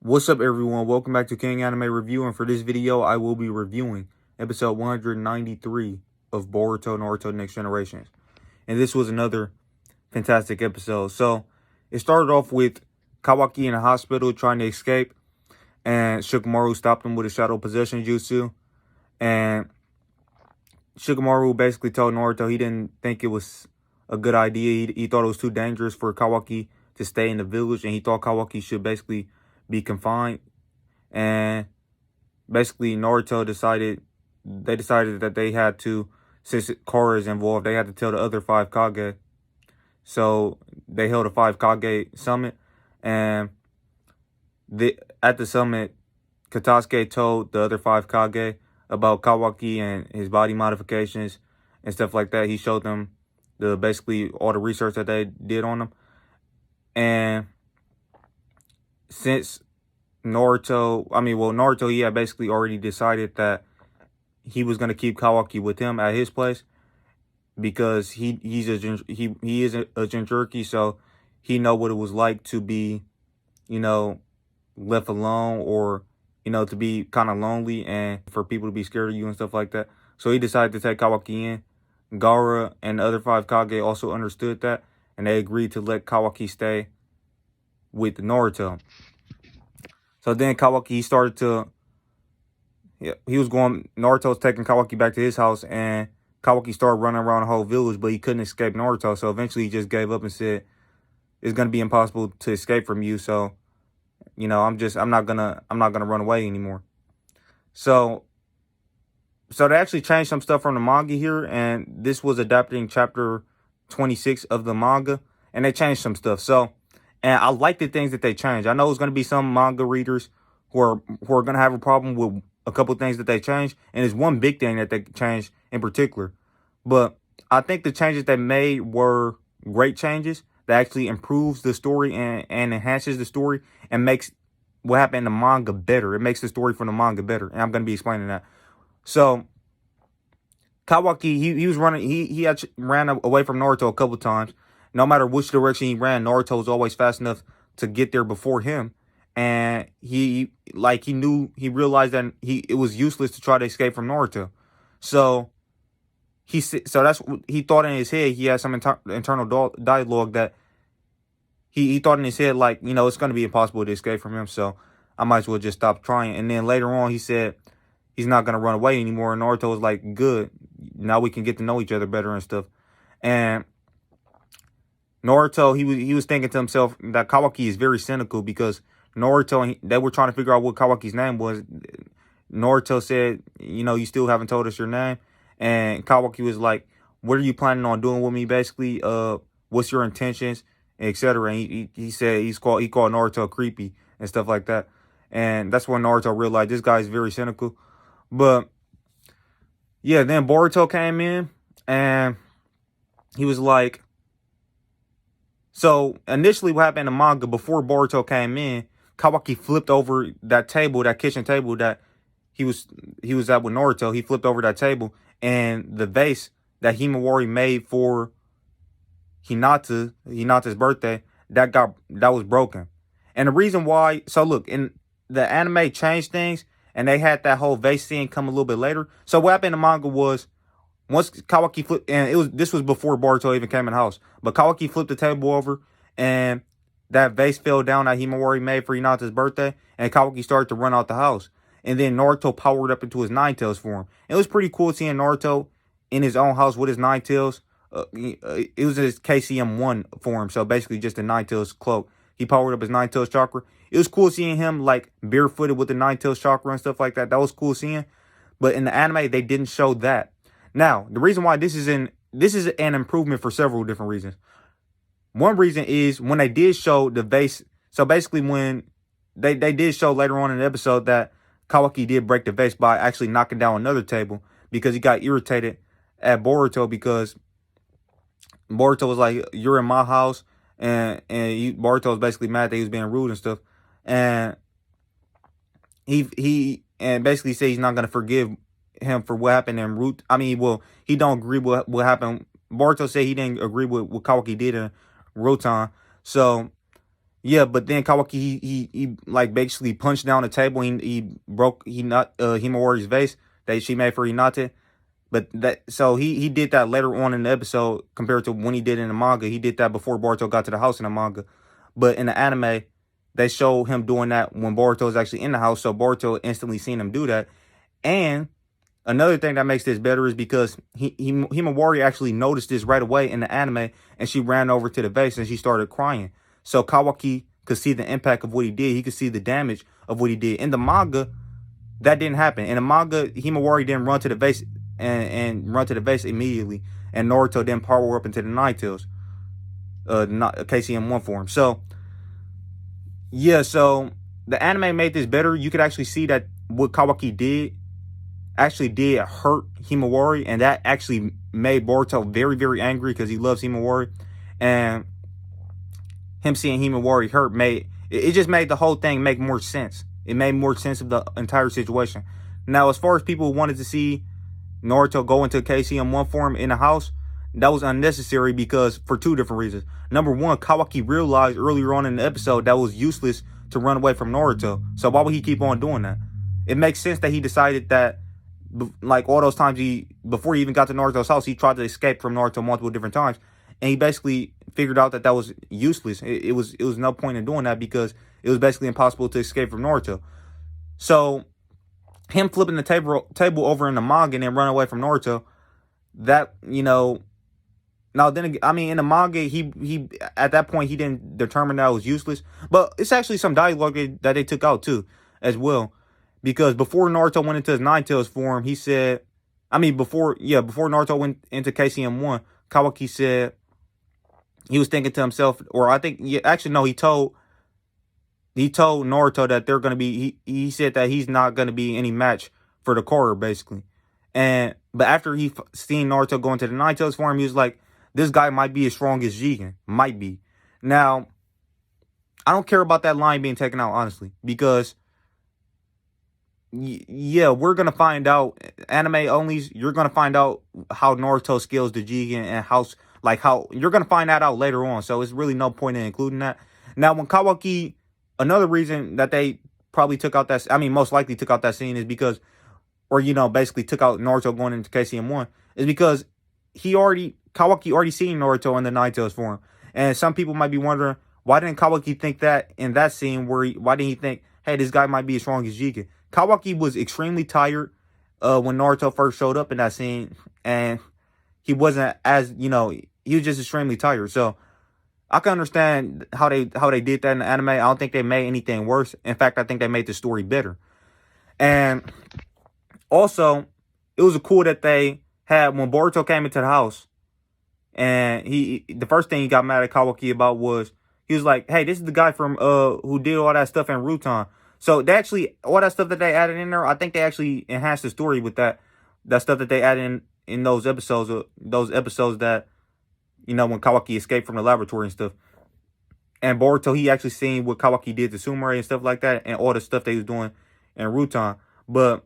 What's up, everyone? Welcome back to King Anime Review, and for this video I will be reviewing episode 193 of Boruto Naruto Next Generations. And this was another fantastic episode. So it started off with Kawaki in a hospital trying to escape, and Shikamaru stopped him with a shadow possession jutsu. And Shikamaru basically told Naruto he didn't think it was a good idea. He thought it was too dangerous for Kawaki to stay in the village, and he thought Kawaki should basically be confined. And basically Naruto decided that they had to, since Korra is involved, they had to tell the other 5 Kage. So they held a 5 Kage summit, and at the summit Katasuke told the other 5 Kage about Kawaki and his body modifications and stuff like that. He showed them basically all the research that they did on him. And since Naruto, he had basically already decided that he was going to keep Kawaki with him at his place, because he is a Jinchuriki, so he know what it was like to be, left alone, or, to be kind of lonely and for people to be scared of you and stuff like that. So he decided to take Kawaki in. Gaara and the other 5 Kage also understood that, and they agreed to let Kawaki stay with Naruto. So then Kawaki started to, Naruto was taking Kawaki back to his house, and Kawaki started running around the whole village, but he couldn't escape Naruto. So eventually he just gave up and said, it's going to be impossible to escape from you. So, I'm not gonna run away anymore. So they actually changed some stuff from the manga here, and this was adapting chapter 26 of the manga, and they changed some stuff. And I like the things that they changed. I know there's going to be some manga readers who are going to have a problem with a couple of things that they changed, and there's one big thing that they changed in particular. But I think the changes they made were great changes that actually improves the story and enhances the story and makes what happened in the manga better. It makes the story from the manga better, and I'm going to be explaining that. So Kawaki, he was running. He actually ran away from Naruto a couple times. No matter which direction he ran, Naruto was always fast enough to get there before him. And he realized that it was useless to try to escape from Naruto. So he thought in his head, he had some internal dialogue that he thought in his head, like, it's going to be impossible to escape from him, so I might as well just stop trying. And then later on, he said he's not going to run away anymore. And Naruto was like, good, now we can get to know each other better and stuff. And Naruto, he was thinking to himself that Kawaki is very cynical, because Naruto, they were trying to figure out what Kawaki's name was. Naruto said, you still haven't told us your name. And Kawaki was like, what are you planning on doing with me, basically? What's your intentions, etc. And he said he called Naruto creepy and stuff like that. And that's when Naruto realized this guy is very cynical. But yeah, then Boruto came in, and he was like, so initially what happened in the manga, before Boruto came in, Kawaki flipped over that table, that kitchen table that he was at with Naruto. He flipped over that table, and the vase that Himawari made for Hinata's birthday, that was broken. And the reason why, so look, in the anime changed things, and they had that whole vase scene come a little bit later. So what happened in the manga was, once Kawaki flipped, and this was before Boruto even came in the house, but Kawaki flipped the table over, and that vase fell down that Himawari made for Hinata's birthday, and Kawaki started to run out the house. And then Naruto powered up into his Nine Tails form. It was pretty cool seeing Naruto in his own house with his Nine Tails. It was his KCM1 form, so basically just a Nine Tails cloak. He powered up his Nine Tails chakra. It was cool seeing him like barefooted with the Nine Tails chakra and stuff like that. That was cool seeing. But in the anime, they didn't show that. Now, the reason why this is an improvement for several different reasons. One reason is when they did show the vase. So basically when they did show later on in the episode that Kawaki did break the vase by actually knocking down another table, because he got irritated at Boruto, because Boruto was like, you're in my house, and Boruto was basically mad that he was being rude and stuff. And he basically said he's not going to forgive him for what happened in he don't agree with what happened. Boruto said he didn't agree with what Kawaki did in Rotan. So yeah, but then Kawaki he like basically punched down the table. He broke he not Himawari's vase that she made for Hinata. But that so he did that later on in the episode compared to when he did in the manga. He did that before Boruto got to the house in the manga. But in the anime, they show him doing that when Boruto is actually in the house. So Boruto instantly seen him do that. And another thing that makes this better is because Himawari actually noticed this right away in the anime, and she ran over to the vase and she started crying. So Kawaki could see the impact of what he did. He could see the damage of what he did. In the manga, that didn't happen. In the manga, Himawari didn't run to the vase and run to the vase immediately, and Naruto didn't power up into the Nine Tails, KCM1 form. So yeah, so the anime made this better. You could actually see that what Kawaki did actually did hurt Himawari, and that actually made Boruto very, very angry because he loves Himawari, and him seeing Himawari hurt it just made the whole thing make more sense. It made more sense of the entire situation. Now, as far as people who wanted to see Naruto go into KCM1 form in the house, that was unnecessary because for two different reasons. Number one, Kawaki realized earlier on in the episode that was useless to run away from Naruto. So why would he keep on doing that? It makes sense that he decided that, like all those times before he even got to Naruto's house, he tried to escape from Naruto multiple different times, and he basically figured out that that was useless. It was no point in doing that because it was basically impossible to escape from Naruto. So him flipping the table over in the manga and then running away from Naruto, that, now then I mean in the manga he at that point he didn't determine that it was useless, but it's actually some dialogue that they took out too as well, because before Naruto went into his Nine Tails form, he said, before Naruto went into KCM1, Kawaki said he was thinking to himself, or I think actually no, he told Naruto that they're going to be, he said that he's not going to be any match for the Korra, basically. But after he seen Naruto go into the Nine Tails form, he was like, this guy might be as strong as Jigen. Might be. Now, I don't care about that line being taken out, honestly, because, yeah, we're going to find out, anime onlys, you're going to find out how Naruto scales the Jigen and how, you're going to find that out later on, so it's really no point in including that. Now, when Kawaki, another reason that they probably took out that, most likely took out that scene is because, or, basically took out Naruto going into KCM1, is because Kawaki already seen Naruto in the Nine Tails form. And some people might be wondering, why didn't Kawaki think that in that scene why didn't he think, hey, this guy might be as strong as Jigen? Kawaki was extremely tired when Naruto first showed up in that scene, and he wasn't as, he was just extremely tired. So I can understand how they did that in the anime. I don't think they made anything worse. In fact, I think they made the story better. And also, it was cool that they had, when Boruto came into the house, and the first thing he got mad at Kawaki about was, he was like, hey, this is the guy from who did all that stuff in Rutan. So they actually, all that stuff that they added in there, I think they actually enhanced the story with that stuff that they added in those episodes that, when Kawaki escaped from the laboratory and stuff. And Boruto, he actually seen what Kawaki did to Sumire and stuff like that, and all the stuff they was doing in Rutan. But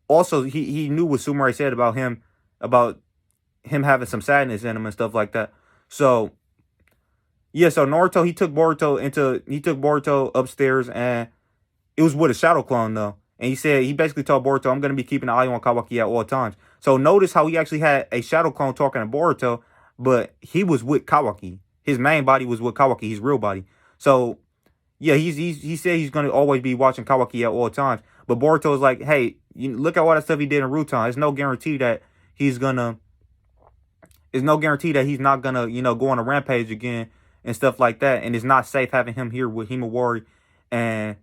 also, he knew what Sumire said about him having some sadness in him and stuff like that. So yeah, so Naruto, he took Boruto upstairs, and it was with a shadow clone though. And he basically told Boruto, I'm going to be keeping an eye on Kawaki at all times. So notice how he actually had a shadow clone talking to Boruto, but he was with Kawaki. His main body was with Kawaki, his real body. So yeah, he said he's going to always be watching Kawaki at all times. But Boruto was like, hey, look at all that stuff he did in Rutan. There's no guarantee that he's not gonna, go on a rampage again and stuff like that. And it's not safe having him here with Himawari and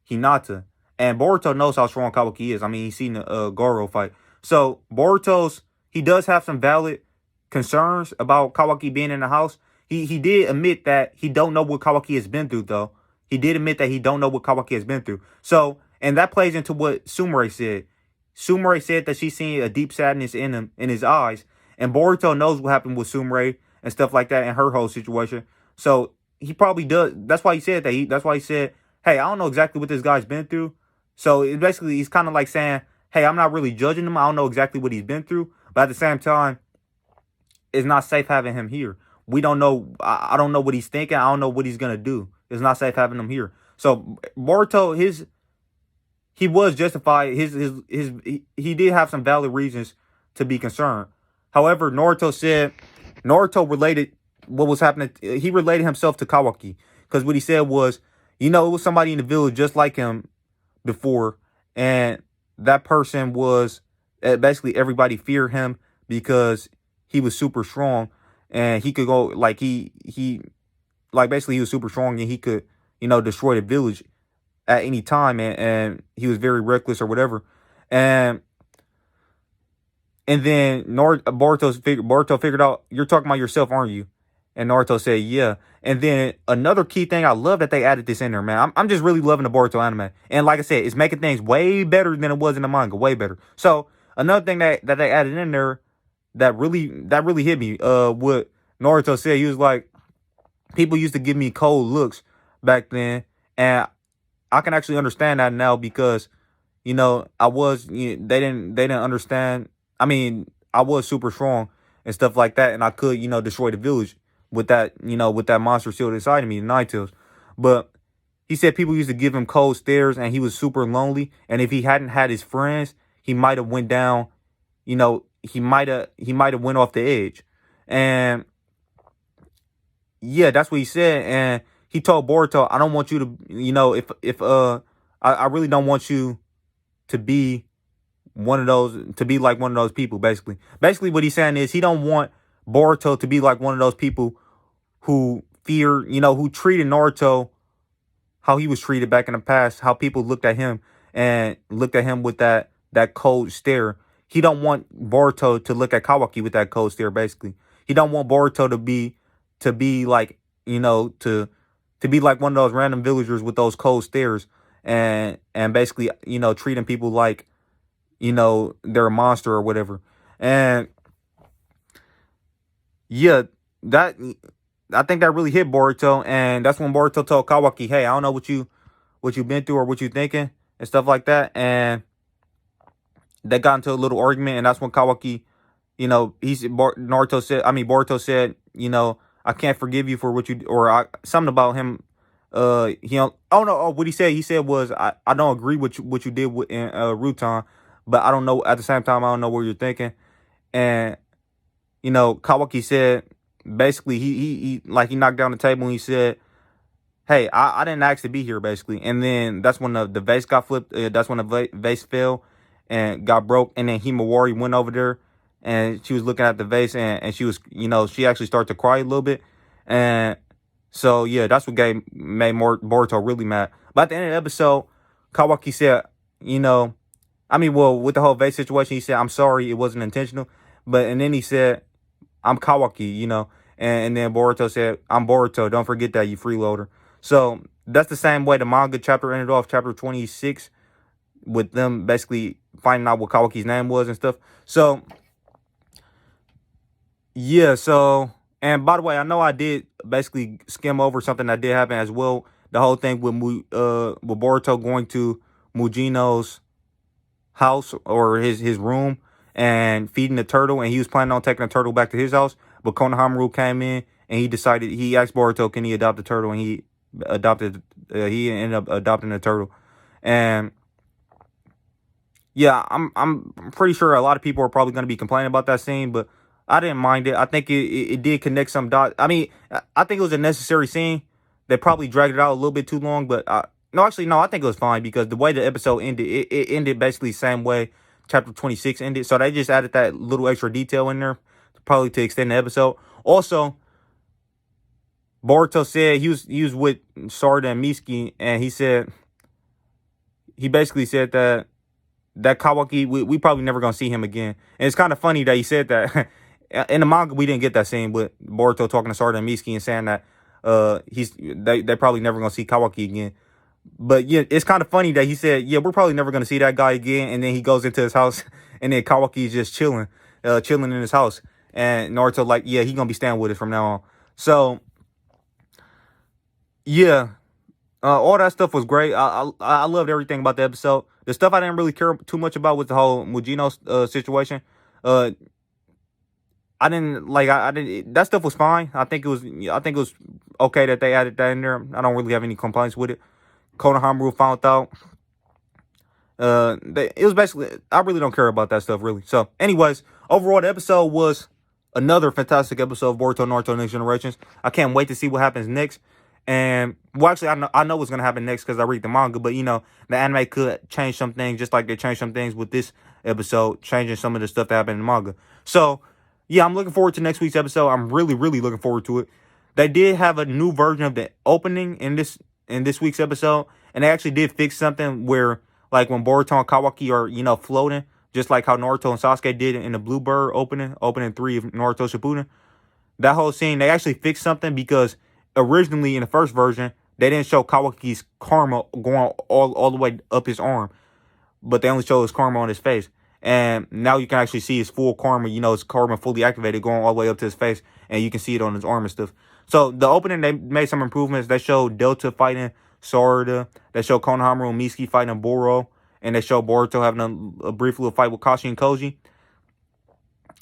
Hinata. And Boruto knows how strong Kawaki is. He's seen the Goro fight. So he does have some valid concerns about Kawaki being in the house. He did admit that he don't know what Kawaki has been through, though. He did admit that he don't know what Kawaki has been through. So, and that plays into what Sumire said. Sumire said that she's seen a deep sadness in his eyes. And Boruto knows what happened with Sumire and stuff like that in her whole situation. So he probably does. That's why he said that. That's why he said, hey, I don't know exactly what this guy's been through. So it basically, he's kind of like saying, hey, I'm not really judging him. I don't know exactly what he's been through. But at the same time, it's not safe having him here. we don't know. I don't know what he's thinking. I don't know what he's gonna do. It's not safe having him here. So Boruto, he was justified. He did have some valid reasons to be concerned. However, Naruto related what was happening. He related himself to Kawaki because what he said was, it was somebody in the village just like him before, and that person was basically everybody feared him because he was super strong and he could go like he like basically he was super strong and he could destroy the village at any time, and he was very reckless or whatever. And then Boruto figured out, you're talking about yourself, aren't you? And Naruto said, yeah. And then another key thing, I love that they added this in there, man. I'm just really loving the Boruto anime. And like I said, it's making things way better than it was in the manga, way better. So another thing that they added in there that really hit me, what Naruto said, he was like, people used to give me cold looks back then, and I can actually understand that now because I was they didn't understand. I mean, I was super strong and stuff like that, and I could destroy the village with that monster sealed inside of me, the Nine Tails. But he said people used to give him cold stares, and he was super lonely. And if he hadn't had his friends, he might have went down. He might have went off the edge, and yeah, that's what he said. And he told Boruto, I don't want you to, if I really don't want you to be like one of those people, basically. Basically what he's saying is he don't want Boruto to be like one of those people who who treated Naruto how he was treated back in the past, how people looked at him with that cold stare. He don't want Boruto to look at Kawaki with that cold stare, basically. He don't want Boruto to be like, to be like one of those random villagers with those cold stares and basically, treating people like, they're a monster or whatever. And yeah, that I think that really hit Boruto, and that's when Boruto told Kawaki, "Hey, I don't know what you've been through or what you thinking and stuff like that." And they got into a little argument, and that's when Kawaki, Boruto said, I can't forgive you for what you, or something about him. What he said? He said was, I don't agree with what you did in Rutan, but I don't know, at the same time, I don't know what you're thinking. And Kawaki said, basically, he knocked down the table and he said, hey, I didn't ask to be here, basically. And then that's when the vase got flipped. That's when the vase fell and got broke. And then Himawari went over there and she was looking at the vase, and she was, she actually started to cry a little bit. And so, yeah, that's what made Boruto really mad. But at the end of the episode, Kawaki said, with the whole vase situation, he said, I'm sorry, it wasn't intentional. And then he said, I'm Kawaki, and then Boruto said, I'm Boruto, don't forget that, you freeloader. So that's the same way the manga chapter ended off, chapter 26, with them basically finding out what Kawaki's name was and stuff. So, yeah, and by the way, I know I did basically skim over something that did happen as well. The whole thing with Boruto going to Mujino's house or his room and feeding the turtle, and he was planning on taking the turtle back to his house, but Konohamaru came in and he asked Boruto, can he adopt the turtle, and he ended up adopting the turtle. And yeah, I'm pretty sure a lot of people are probably going to be complaining about that scene, but I didn't mind it. I think it did connect some dots. I mean, I think it was a necessary scene. They probably dragged it out a little bit too long, but no, I think it was fine because the way the episode ended, it ended basically the same way chapter 26 ended. So they just added that little extra detail in there, probably to extend the episode. Also, Boruto said he was with Sarda and Mitsuki, and he basically said that Kawaki, we probably never gonna see him again. And it's kind of funny that he said that. In the manga, we didn't get that scene with Boruto talking to Sarda and Mitsuki and saying that they probably never gonna see Kawaki again. But yeah, it's kind of funny that he said, yeah, we're probably never gonna see that guy again. And then he goes into his house, and then Kawaki is just chilling in his house. And Naruto like, yeah, he gonna be staying with us from now on. So yeah, all that stuff was great. I loved everything about the episode. The stuff I didn't really care too much about was the whole Mujino situation. I didn't like. I didn't. That stuff was fine. I think it was okay that they added that in there. I don't really have any complaints with it. Konohamaru found out. It was basically. I really don't care about that stuff really. So, anyways, overall, the episode was another fantastic episode of Boruto Naruto Next Generations. I can't wait to see what happens next. And well, actually, I know what's gonna happen next because I read the manga. But you know, the anime could change some things, just like they changed some things with this episode, changing some of the stuff that happened in the manga. So, yeah, I'm looking forward to next week's episode. I'm really, really looking forward to it. They did have a new version of the opening in this week's episode, and they actually did fix something where, like, when Boruto and Kawaki are, you know, floating, just like how Naruto and Sasuke did in the Bluebird opening 3 of Naruto Shippuden. That whole scene, they actually fixed something because originally in the first version, they didn't show Kawaki's karma going all the way up his arm, but they only showed his karma on his face. And now you can actually see his full karma, you know, his karma fully activated going all the way up to his face, and you can see it on his arm and stuff. So the opening, they made some improvements. They showed Delta fighting Sarada. They showed Konohamaru and Mitsuki fighting Boro. And they showed Boruto having a brief little fight with Kashi and Koji.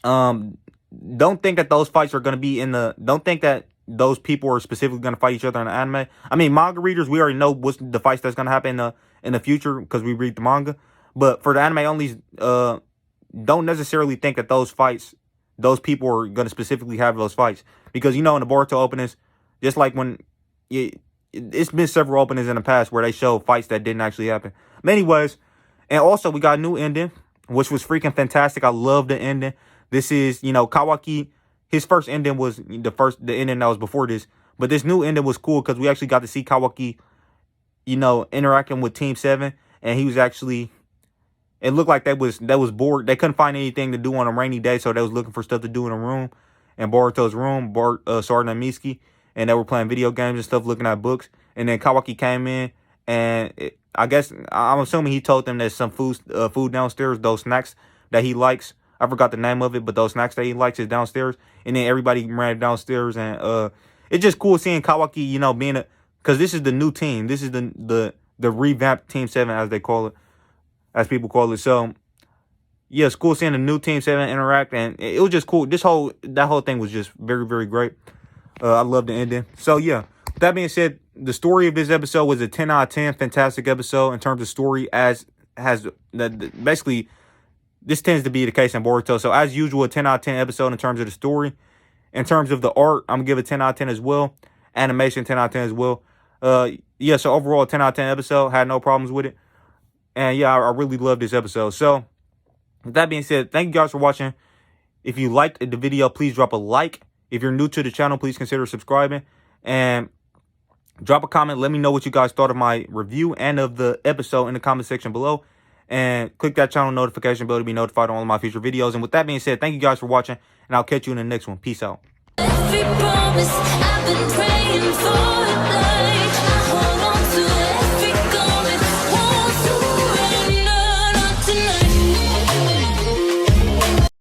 Don't think that those fights are going to be in the... Don't think that those people are specifically going to fight each other in the anime. I mean, manga readers, we already know what's the fights that's going to happen in the future because we read the manga. But for the anime only, don't necessarily think that those fights, those people are going to specifically have those fights. Because, you know, in the Boruto openings, just like when... It's been several openings in the past where they show fights that didn't actually happen. But anyways... And also, we got a new ending, which was freaking fantastic. I love the ending. This is, you know, Kawaki. His first ending was the ending that was before this. But this new ending was cool because we actually got to see Kawaki, you know, interacting with Team 7. And he was actually, it looked like they was bored. They couldn't find anything to do on a rainy day, so they was looking for stuff to do in a room. In Boruto's room, Sarada and Mitsuki. And they were playing video games and stuff, looking at books. And then Kawaki came in and... I guess I'm assuming he told them there's some food downstairs, those snacks that he likes. I forgot the name of it, but those snacks that he likes is downstairs. And then everybody ran downstairs, and it's just cool seeing Kawaki, you know, being because this is the new team. This is the revamped Team 7, as they call it, as people call it. So yeah, it's cool seeing the new Team 7 interact, and it was just cool. That whole thing was just very, very great. I love the ending. So yeah. That being said, the story of this episode was a 10 out of 10. Fantastic episode in terms of story, basically, this tends to be the case in Boruto. So, as usual, a 10 out of 10 episode in terms of the story. In terms of the art, I'm going to give it 10 out of 10 as well. Animation, 10 out of 10 as well. Yeah, so overall, 10 out of 10 episode. Had no problems with it. And yeah, I really love this episode. So, with that being said, thank you guys for watching. If you liked the video, please drop a like. If you're new to the channel, please consider subscribing. And drop a comment. Let me know what you guys thought of my review and of the episode in the comment section below. And click that channel notification bell to be notified on all of my future videos. And with that being said, thank you guys for watching. And I'll catch you in the next one. Peace out. Every promise I've been praying for.